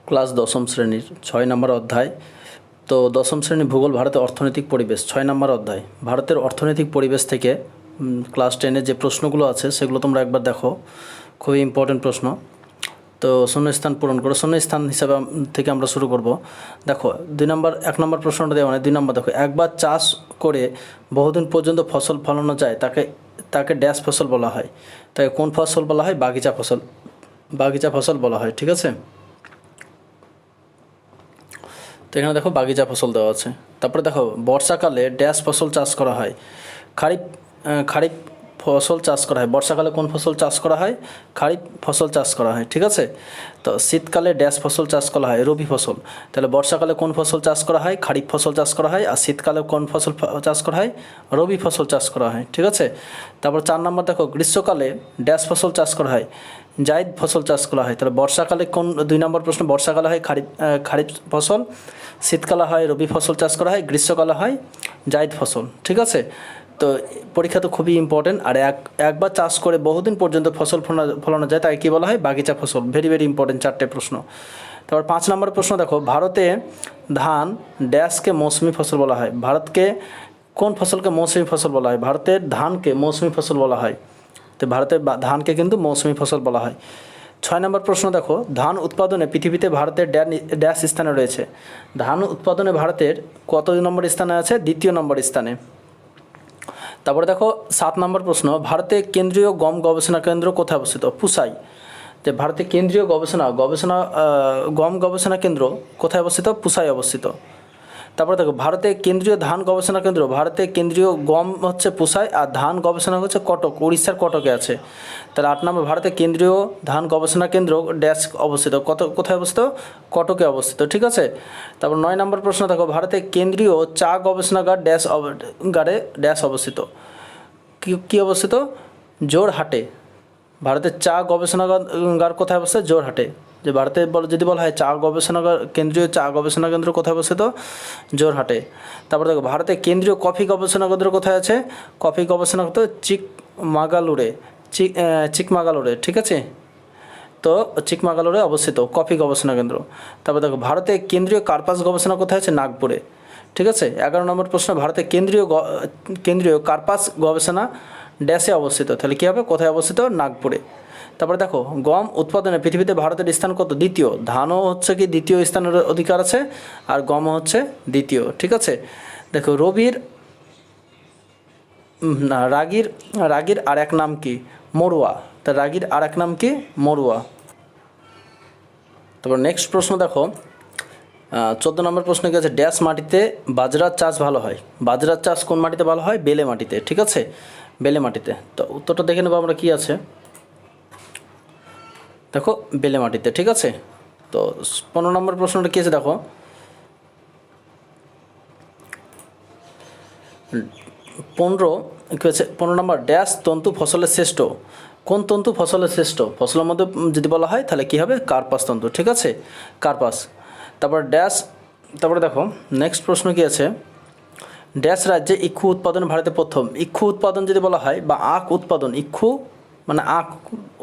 Class দশম শ্রেণীর 6 নম্বর অধ্যায়। তো দশম শ্রেণী ভূগোল, ভারতের অর্থনৈতিক পরিবেশ, 6 নম্বর অধ্যায়। ভারতের অর্থনৈতিক পরিবেশ থেকে ক্লাস 10-এর যে প্রশ্নগুলো আছে সেগুলো তোমরা একবার দেখো, খুবই ইম্পর্টেন্ট প্রশ্ন। তো শূন্যস্থান পূরণ করো। শূন্যস্থান হিসাবে থেকে আমরা শুরু করব। দেখো 1 নম্বর প্রশ্নটা দেওয়া মানে 2 নম্বর দেখো, একবার চাষ করে বহুদিন পর্যন্ত ফসল ফলানো যায় তাকে ড্যাশ ফসল বলা হয়। তাকে কোন ফসল বলা হয়? বাগিচা ফসল বলা হয়। ঠিক আছে, তো এখানে দেখো বাগিচা ফসল দেওয়া আছে। তারপরে দেখো বর্ষাকালে ড্যাশ ফসল চাষ করা হয়। খারিফ ফসল চাষ করা হয়। বর্ষাকালে কোন ফসল চাষ করা হয়? খারিফ ফসল চাষ করা হয়। ঠিক আছে, তো শীতকালে ড্যাশ ফসল চাষ করা হয়, রবি ফসল। তাহলে বর্ষাকালে কোন ফসল চাষ করা হয়? খারিফ ফসল চাষ করা হয়। আর শীতকালে কোন ফসল চাষ করা হয়? রবি ফসল চাষ করা হয়। ঠিক আছে, তারপর 4 নম্বর দেখো, গ্রীষ্মকালে ড্যাশ ফসল চাষ করা হয়, জায়দ ফসল চাষ করা হয়। তাহলে বর্ষাকালে কোন 2 নম্বর প্রশ্ন, বর্ষাকালে হয় খারিফ ফসল, শীতকালে হয় রবি ফসল চাষ করা হয়, গ্রীষ্মকালে হয় জায়দ ফসল। ঠিক আছে, তো পরীক্ষা তো খুবই ইম্পর্টেন্ট। আর একবার চাষ করে বহুদিন পর্যন্ত ফসল ফলানো যায় তাকে কী বলা হয়? বাগিচা ফসল। ভেরি ভেরি ইম্পর্টেন্ট 4টে প্রশ্ন। তারপর 5 নম্বর প্রশ্ন দেখো, ভারতে ধান ড্যাশকে মৌসুমি ফসল বলা হয়। ভারতকে কোন ফসলকে মৌসুমি ফসল বলা হয়? ভারতের ধানকে মৌসুমি ফসল বলা হয়। তো ভারতের ধানকে কিন্তু মৌসুমি ফসল বলা হয়। 6 নম্বর প্রশ্ন দেখো, ধান উৎপাদনে পৃথিবীতে ভারতের ড্যাশ স্থানে রয়েছে। ধান উৎপাদনে ভারতের কত নম্বর স্থানে আছে? 2য় নম্বর স্থানে। তারপরে দেখো 7 নম্বর প্রশ্ন, ভারতে কেন্দ্রীয় গম গবেষণা কেন্দ্র কোথায় অবস্থিত? পুসাই। যে ভারতে কেন্দ্রীয় গম গবেষণা কেন্দ্র কোথায় অবস্থিত? পুসাই অবস্থিত। তারপরে দেখো ভারতে কেন্দ্রীয় ধান গবেষণা কেন্দ্র, ভারতে কেন্দ্রীয় গম হচ্ছে পুসাই, আর ধান গবেষণা হচ্ছে কটক, উড়িষ্যার কটকে আছে। তাহলে 8 নম্বর, ভারতে কেন্দ্রীয় ধান গবেষণা কেন্দ্র ড্যাশ অবস্থিত, কোথায় অবস্থিত? কটকে অবস্থিত। ঠিক আছে, তারপর 9 নম্বর প্রশ্ন দেখো, ভারতে কেন্দ্রীয় চা গবেষণাগার ড্যাশ অবস্থিত। কি অবস্থিত? জোরহাটে। ভারতের চা গবেষণাগার কোথায় অবস্থিত? জোরহাটে। যে ভারতে যদি বলা হয় কেন্দ্রীয় চা গবেষণা কেন্দ্র কোথায় অবস্থিত? জোরহাটে। তারপর দেখো ভারতে কেন্দ্রীয় কফি গবেষণা কেন্দ্র কোথায় আছে? কফি গবেষণা কেন্দ্র চিকমাগালুরে। ঠিক আছে, তো চিকমাগালুরে অবস্থিত কফি গবেষণা কেন্দ্র। তারপর দেখো ভারতে কেন্দ্রীয় কার্পাস গবেষণা কোথায় আছে? নাগপুরে। ঠিক আছে, 11 নম্বর প্রশ্ন, ভারতে কেন্দ্রীয় কার্পাস গবেষণা ড্যাশে অবস্থিত। তাহলে কী হবে? কোথায় অবস্থিত? নাগপুরে। তারপরে দেখো গম উৎপাদনে পৃথিবীতে ভারতের স্থান কত? 2য়। ধানও হচ্ছে কি 2য় স্থানের অধিকার আছে, আর গমও হচ্ছে 2য়। ঠিক আছে, দেখো রাগির আর এক নাম কি? মরুয়া। তা রাগির আর এক নাম কি? মরুয়া। তারপর নেক্সট প্রশ্ন দেখো, 14 নম্বর প্রশ্ন কি আছে? ড্যাশ মাটিতে বাজরার চাষ ভালো হয়। বাজরার চাষ কোন মাটিতে ভালো হয়? বেলে মাটিতে। ঠিক আছে, বেলে মাটিতে। তো উত্তরটা দেখে নেবো আমরা, কি আছে দেখো, বেলে মাটিতে। ঠিক আছে, তো 15 নম্বর প্রশ্নটা কী আছে দেখো, 15 নম্বর, ড্যাশ তন্তু ফসলের শ্রেষ্ঠ। কোন তন্তু ফসলের শ্রেষ্ঠ? ফসলের মধ্যে যদি বলা হয় তাহলে কী হবে? কার্পাস তন্তু। ঠিক আছে, কার্পাস। তারপরে দেখো নেক্সট প্রশ্ন কী আছে, ড্যাশ রাজ্যে ইক্ষু উৎপাদন ভারতে প্রথম। ইক্ষু উৎপাদন যদি বলা হয়, বা আখ উৎপাদন, আখ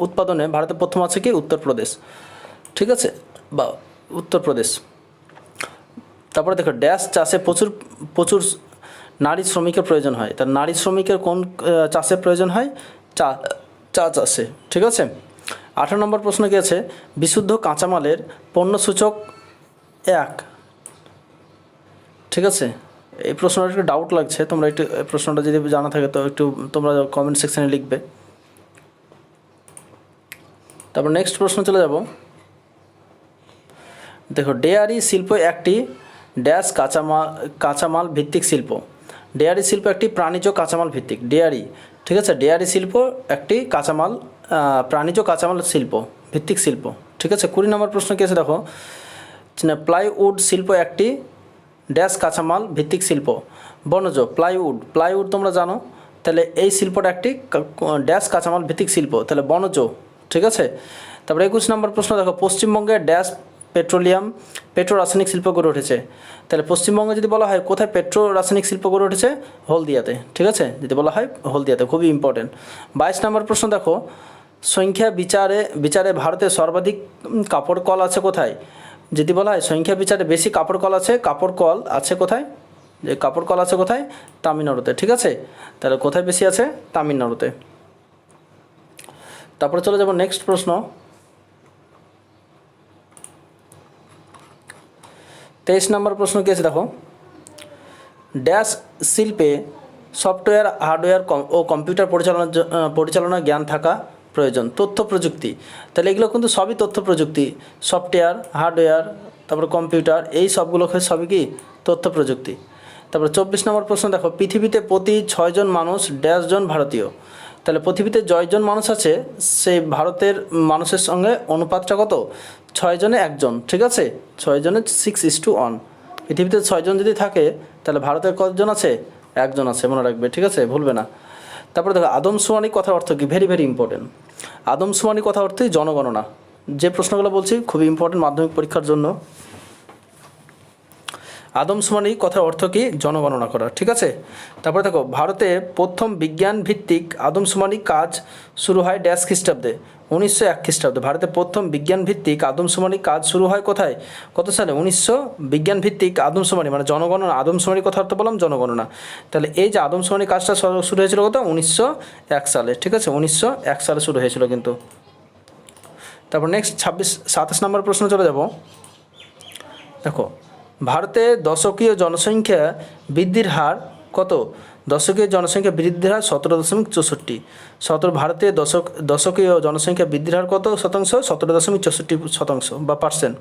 উৎপাদনে ভারতে প্রথম আছে কি? উত্তরপ্রদেশ। ঠিক আছে, বা উত্তরপ্রদেশ। তারপরে দেখো ড্যাশ চাষে প্রচুর নারী শ্রমিকের প্রয়োজন হয়। তার নারী শ্রমিকের কোন চাষে প্রয়োজন হয়? চা চাষে। ঠিক আছে, 18 নম্বর প্রশ্ন কী আছে, বিশুদ্ধ কাঁচামালের পণ্যসূচক 1। ঠিক আছে, এই প্রশ্নটা একটু ডাউট লাগছে, তোমরা একটু প্রশ্নটা যদি জানা থাকে তো একটু তোমরা কমেন্ট সেকশানে লিখবে। তারপর নেক্সট প্রশ্ন চলে যাব। দেখো ডেয়ারি শিল্প একটি ড্যাশ কাঁচামাল ভিত্তিক শিল্প। ডেয়ারি শিল্প একটি প্রাণীজ কাঁচামাল ভিত্তিক। ডেয়ারি, ঠিক আছে, ডেয়ারি শিল্প একটি প্রাণীজ কাঁচামাল শিল্প ভিত্তিক শিল্প। ঠিক আছে, 20 নম্বর প্রশ্ন কী আছে দেখো, প্লাইউড শিল্প একটি ড্যাশ কাঁচামাল ভিত্তিক শিল্প। বনজ প্লাইউড তোমরা জানো, তাহলে এই শিল্পটা একটি ড্যাশ কাঁচামাল ভিত্তিক শিল্প, তাহলে বনজ। ঠিক আছে, তারপরে 21 নম্বর প্রশ্ন দেখো, পশ্চিমবঙ্গে ড্যাশ পেট্রো রাসায়নিক শিল্প গড়ে উঠেছে। তাহলে পশ্চিমবঙ্গে যদি বলা হয় কোথায় পেট্রো রাসায়নিক শিল্প গড়ে উঠেছে? হলদিয়াতে। ঠিক আছে, যদি বলা হয় হলদিয়াতে, খুবই ইম্পর্টেন্ট। 22 নম্বর প্রশ্ন দেখো, সংখ্যা বিচারে ভারতে সর্বাধিক কাপড় কল আছে কোথায়? যদি বলা হয় সংখ্যা বিচারে বেশি কাপড় কল আছে কোথায়, যে কাপড় কল আছে কোথায়, তামিলনাড়ুতে। ঠিক আছে, তাহলে কোথায় বেশি আছে, তামিলনাড়ুতে। তারপরে চলে যাব নেক্সট প্রশ্ন। 23 নম্বর প্রশ্ন কি আছে দেখো, ড্যাশ শিল্পে সফটওয়্যার হার্ডওয়্যার ও কম্পিউটার পরিচালনা জ্ঞান থাকা প্রয়োজন। তথ্য প্রযুক্তি, তাহলে এগুলো কিন্তু সবই তথ্য প্রযুক্তি, সফটওয়্যার হার্ডওয়্যার তারপরে কম্পিউটার, এই সবগুলোকে সবই কি তথ্য প্রযুক্তি। তারপরে 24 নম্বর প্রশ্ন দেখো, পৃথিবীতে প্রতি 6 জন মানুষ ড্যাশ জন ভারতীয়। তাহলে পৃথিবীতে 6 জন মানুষ আছে, সেই ভারতের মানুষের সঙ্গে অনুপাতটা কত, 6 জনে 1 জন। ঠিক আছে, 6 জনে 6:1। পৃথিবীতে 6 জন যদি থাকে তাহলে ভারতের কতজন আছে, 1 জন আছে, মনে রাখবে। ঠিক আছে, ভুলবে না। তারপরে দেখো আদমশুমারি কথার অর্থ কি, ভেরি ভেরি ইম্পর্টেন্ট। আদমশুমারি কথা অর্থই জনগণনা। যে প্রশ্নগুলো বলছি খুবই ইম্পর্টেন্ট মাধ্যমিক পরীক্ষার জন্য। আদমশুমারি কথার অর্থ কি, জনগণনা করা। ঠিক আছে, তারপরে দেখো ভারতে প্রথম বিজ্ঞান ভিত্তিক আদমশুমারি কাজ শুরু হয় ড্যাশ খ্রিস্টাব্দে, 1901 খ্রিস্টাব্দে। ভারতে প্রথম বিজ্ঞান ভিত্তিক আদমশুমারি কাজ শুরু হয় কোথায়, কত সালে, 1900। বিজ্ঞান ভিত্তিক আদমশুমারি মানে জনগণনা, আদমশুমারি কথা অর্থ বললাম জনগণনা। তাহলে এই যে আদমশুমারি কাজটা শুরু হয়েছিল কত, 1901 সালে। ঠিক আছে, 1901 সালে শুরু হয়েছিল কিন্তু। তারপর নেক্সট 27 নম্বর প্রশ্ন চলে যাব। দেখো ভারতে দশকীয় জনসংখ্যা বৃদ্ধির হার কত, দশকীয় জনসংখ্যা বৃদ্ধির হার 17.64। ভারতে দশকীয় জনসংখ্যা বৃদ্ধির হার কত শতাংশ, 17.64% বা পার্সেন্ট।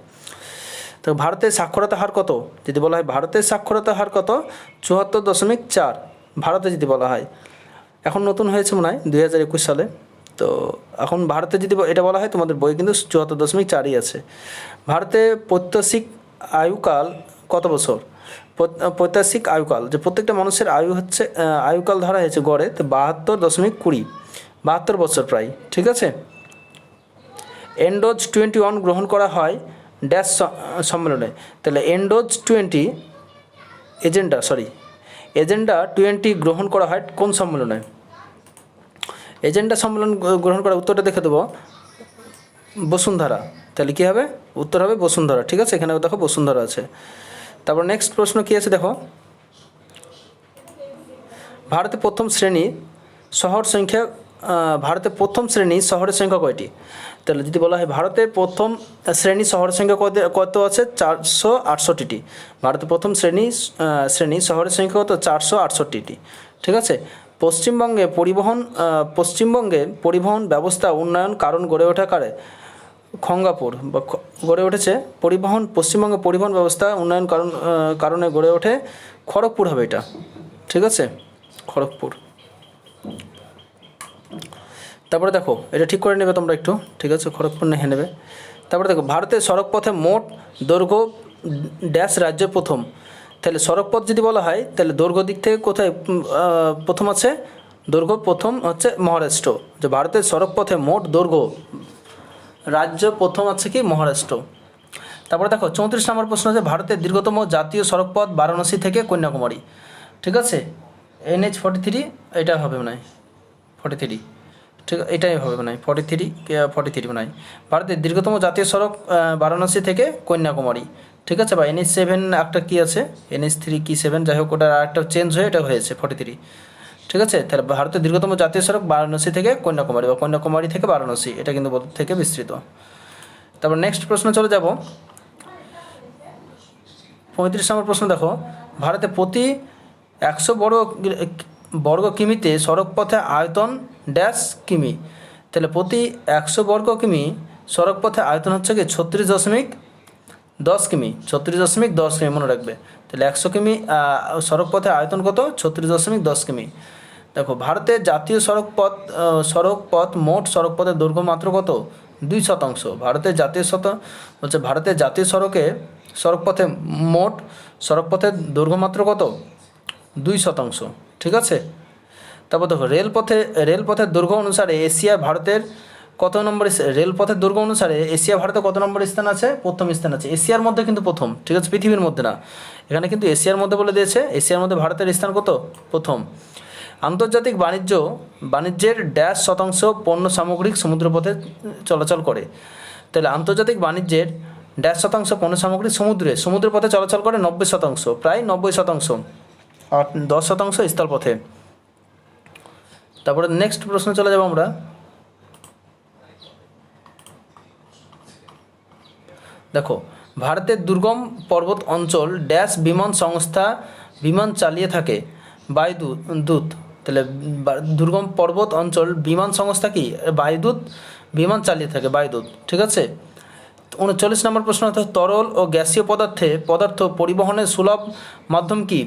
তো ভারতের সাক্ষরতা হার কত, যদি বলা হয় ভারতের সাক্ষরতা হার কত, 74.4। ভারতে যদি বলা হয়, এখন নতুন হয়েছে মনে হয় 2021 সালে। তো এখন ভারতে যদি এটা বলা হয় তোমাদের বই কিন্তু 74.4ই আছে। ভারতে প্রত্যাশিক আয়ুকাল কত বছর, প্রত্যাশিক আয়ুকাল, যে প্রত্যেকটা মানুষের আয়ুকাল ধরা হয়েছে গড়ে, তো 72.20, 72 বছর প্রায়। ঠিক আছে, এন্ডোজ 21 গ্রহণ করা হয় ড্যাশ সম্মেলনে। তাহলে এন্ডোজ 20 এজেন্ডা 20 গ্রহণ করা হয় কোন সম্মেলনে, এজেন্ডা সম্মেলন গ্রহণ করা, উত্তরটা দেখে দেবো বসুন্ধরা। তাহলে কী হবে, উত্তর হবে বসুন্ধরা। ঠিক আছে, এখানে দেখো বসুন্ধরা আছে। তারপর নেক্সট প্রশ্ন কী আছে দেখো, ভারতে প্রথম শ্রেণী শহরের সংখ্যা কয়টি। তাহলে যদি বলা হয় ভারতে প্রথম শ্রেণী শহরের সংখ্যা কত আছে, 468টি। ভারতে প্রথম শ্রেণী শহরের সংখ্যা কত, 468টি। ঠিক আছে, পশ্চিমবঙ্গে পরিবহন ব্যবস্থা উন্নয়ন কারণ গড়ে ওঠা কারে, খঙ্গাপুর বা গড়ে উঠেছে পশ্চিমবঙ্গে পরিবহন ব্যবস্থা উন্নয়ন কারণে গড়ে ওঠে খড়গপুর হবে এটা। ঠিক আছে, খড়গপুর। তারপরে দেখো এটা ঠিক করে নেবে তোমরা একটু। ঠিক আছে, খড়গপুর নিয়ে নেবে। তারপরে দেখো ভারতের সড়কপথে মোট দৈর্ঘ্য ড্যাশ রাজ্যের প্রথম। তাহলে সড়কপথ যদি বলা হয় তাহলে দৈর্ঘ্য দিক থেকে কোথায় প্রথম আছে, দৈর্ঘ্য প্রথম হচ্ছে মহারাষ্ট্র। যে ভারতের সড়কপথে মোট দৈর্ঘ্য রাজ্য প্রথম আছে কি, মহারাষ্ট্র। তারপরে দেখো 34 নম্বর প্রশ্ন আছে, ভারতের দীর্ঘতম জাতীয় সড়কপথ বারাণসী থেকে কন্যাকুমারী। ঠিক আছে, NH 43, এটা হবে মনে হয় 43। ঠিক, এটাই হবে মনে হয় 43 মনে হয়। ভারতের দীর্ঘতম জাতীয় সড়ক বারাণসী থেকে কন্যাকুমারী। ঠিক আছে, বা NH 7 একটা কী আছে, NH 3 কি 7, যাই হোক ওটা একটা চেঞ্জ হয়ে এটা হয়েছে 43। ঠিক আছে, তাহলে ভারতের দীর্ঘতম জাতীয় সড়ক বারাণসী থেকে কন্যাকুমারী বা কন্যাকুমারী থেকে বারাণসী, এটা কিন্তু থেকে বিস্তৃত। তারপর নেক্সট প্রশ্ন চলে যাব। 35 নম্বর প্রশ্ন দেখো, ভারতে প্রতি 100 বর্গ কিমিতে সড়কপথে আয়তন ড্যাশ কিমি। তাহলে প্রতি 100 বর্গ কিমি সড়কপথে আয়তন হচ্ছে কি 36.10 কিমি, 36.10 কিমি মনে রাখবে। তাহলে 100 কিমি সড়কপথে আয়তন কত, 36.10 কিমি। দেখো ভারতের জাতীয় সড়কপথ মোট সড়কপথের দৈর্ঘ্য মাত্র কত, 2%। ভারতের জাতীয় সড়কপথে মোট সড়কপথের দৈর্ঘ্য মাত্র কত, 2%। ঠিক আছে, তারপর দেখো রেলপথের দৈর্ঘ্য অনুসারে এশিয়া ভারতের কত নম্বর, রেলপথের দৈর্ঘ্য অনুসারে এশিয়া ভারতে কত নম্বর স্থান আছে, প্রথম স্থান আছে। এশিয়ার মধ্যে কিন্তু প্রথম। ঠিক আছে, পৃথিবীর মধ্যে না, এখানে কিন্তু এশিয়ার মধ্যে বলে দিয়েছে। এশিয়ার মধ্যে ভারতের স্থান কত, প্রথম। আন্তর্জাতিক বাণিজ্যের ড্যাশ শতাংশ পণ্য সামগ্রিক সমুদ্রপথে চলাচল করে। তাহলে আন্তর্জাতিক বাণিজ্যের ড্যাশ শতাংশ পণ্য সামগ্রী সমুদ্রের পথে চলাচল করে 90%, প্রায় 90%, আর 10% স্থলপথে। তারপরে নেক্সট প্রশ্ন চলে যাব আমরা। দেখো, ভারতের দুর্গম পর্বত অঞ্চল ড্যাশ বিমান সংস্থা বিমান চালিয়ে থাকে? বায়ুদূত। তাহলে দুর্গম পর্বত অঞ্চল বিমান সংস্থা কি? বায়ুদূত বিমান চালিয়ে থাকে, বায়ুদূত। ঠিক আছে। 39 নম্বর প্রশ্ন, তরল ও গ্যাসীয় পদার্থ পরিবহনের সুলভ মাধ্যম কি?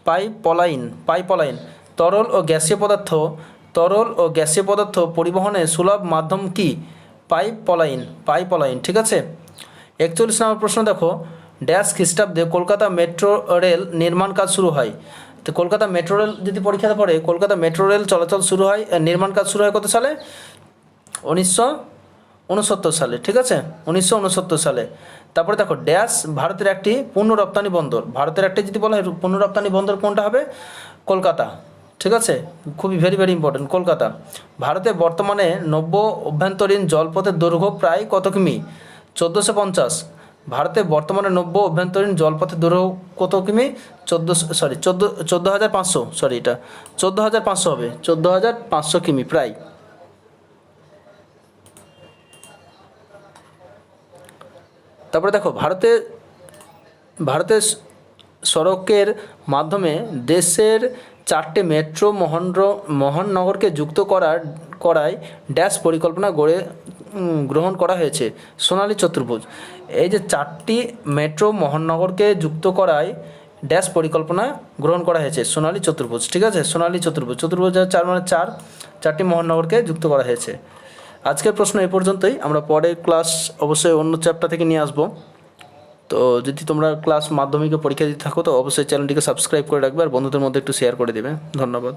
পাইপলাইন। তরল ও গ্যাসীয় পদার্থ পরিবহনের সুলভ মাধ্যম কি? পাইপলাইন। ঠিক আছে। 41 নম্বর প্রশ্ন দেখো, ড্যাশ খ্রিস্টাব্দে কলকাতা মেট্রো রেল নির্মাণ কাজ শুরু হয়? তো কলকাতা মেট্রো রেল যদি পরীক্ষাতে পড়ে, কলকাতা মেট্রো রেল চলাচল শুরু হয়, নির্মাণ কাজ শুরু হয় কত সালে? 1969 সালে। ঠিক আছে, 1969 সালে। তারপরে দেখো, ড্যাশ ভারতের একটি পণ্য রপ্তানি বন্দর? ভারতের একটি যদি বলা হয় পণ্য রপ্তানি বন্দর কোনটা হবে? কলকাতা। ঠিক আছে, খুবই ভেরি ইম্পর্টেন্ট, কলকাতা। ভারতে বর্তমানে নব্য অভ্যন্তরীণ জলপথের দৈর্ঘ্য প্রায় কত কিমি? 1450। ভারতে বর্তমানে নব্য অভ্যন্তরীণ জলপথের দৈর্ঘ্য কত কিমি? 14,500, এটা 14,500 হবে, 14,500 কিমি প্রায়। তারপরে দেখো, ভারতের সড়কের মাধ্যমে দেশের 4টে মেট্রো মহানগরকে যুক্ত করায় ড্যাশ পরিকল্পনা গ্রহণ করা হয়েছে? সোনালী চতুর্ভুজ। এই যে 4টি মেট্রো মহানগরকে যুক্ত করায় ড্যাশ পরিকল্পনা গ্রহণ করা হয়েছে? সোনালী চতুর্ভুজ। ঠিক আছে, সোনালী চতুর্ভুজ। 4 মানে 4টি মহানগরকে যুক্ত করা হয়েছে। আজকের প্রশ্ন এই পর্যন্তই। আমরা পরের ক্লাস অবশ্যই অন্য চ্যাপ্টার থেকে নিয়ে আসবো। তো যদি তোমরা ক্লাস মাধ্যমিকে পরীক্ষা দিতে থাকো তো অবশ্যই চ্যানেলটিকে সাবস্ক্রাইব করে রাখবে আর বন্ধুদের মধ্যে একটু শেয়ার করে দেবে। ধন্যবাদ।